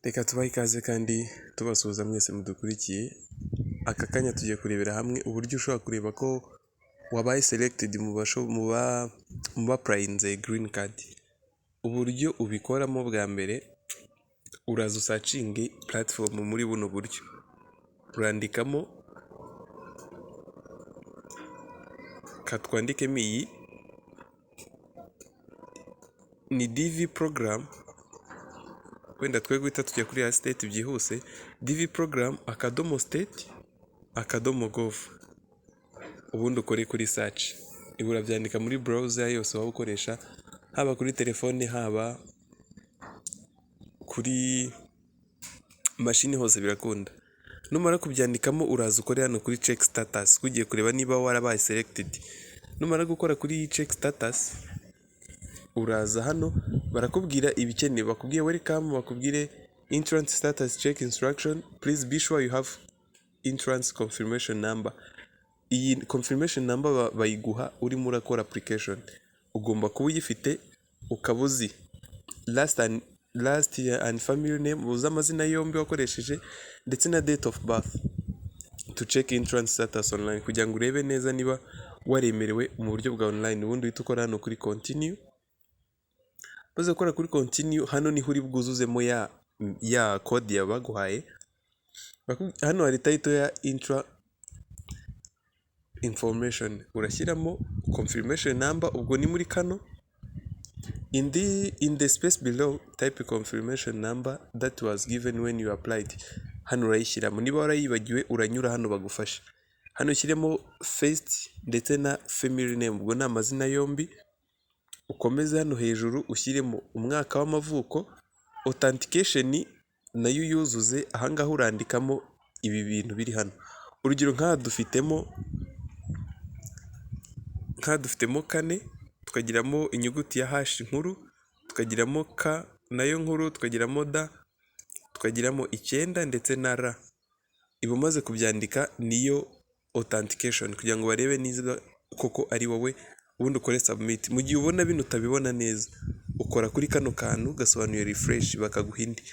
Reka tubahe ikaze kandi tubasuhuza mwese mudukurikiye. Aka kanya tugiye kurebera hamwe uburyo ushobora kureba ko wabaye selected mu bapurayinze green card. Uburyo ubikoramo bwa mbere, uraza usacinge platform muri buno buryo. Urandikamo, katwandikemo iyi ni DV program. Wenda twe guhita tujya kuri state byihuse. DV program /state /gov. Ubundi ukore kuri search. Ibura byandika muri browser yose waba ukoresha, haba kuri telefone haba kuri mashini, hose birakunda. Numara kubyandikamo uraza ukore hano kuri check status, ugiye kureba niba warabaye selected. Numara gukora kuri check status, uraza hano barakubwira ibikenewe, bakubwiye welcome, bakubwire entrance status check instruction, please be sure you have entrance confirmation number. Iyi confirmation number bayiguha urimo urakora application. Ugomba kuba uyifite, ukaba uzi last year and family name, uzi amazina yombi wakoresheje ndetse na date of birth, to check entrance status online, kugira ngo urebe neza niba waremerewe mu buryo bwa online. Ubundi uhita ukora hano kuri continue. Maze gukora kuri continue, hano niho uri bwuzuzemo ya code yabaguhaye. Hano hari title ya intra information, urashyiramo confirmation number, ubwo ni muri kano. In the space below, type confirmation number that was given when you applied. Hano urayishyiramo, niba warayibagiwe uranyura hano bagufasha. Hano ushyiremo first ndetse na family name, ubwo ni amazina yombi. Ukomeze hano hejuru ushyiremo umwaka w'amavuko. Authentication nayo yuzuze, ahangaha urandikamo ibi bintu biri hano. Urugero nk'aha dufitemo kane, tukagiramo inyuguti ya hash nkuru, tukagiramo k nayo nkuru, tukagiramo d, tukagiramo 9 ndetse na r. Ibo maze kubyandika niyo authentication, kugira ngo barebe niba koko ari wowe. Ubundi ukore submit. Mu gihe ubona bino utabibona neza, ukora kuri kano kantu gasobanuye refresh bakaguha indi,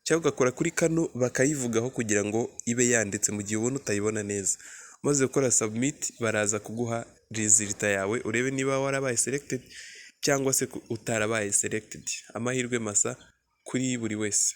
cyangwa ugakora kuri kano bakayivugaho kugira ngo ibe yanditse mu gihe ubona utayibona neza. Maze gukora submit, baraza kuguha result yawe, urebe niba warabaye selected cyangwa se utarabaye selected. Amahirwe masa kuri buri wese.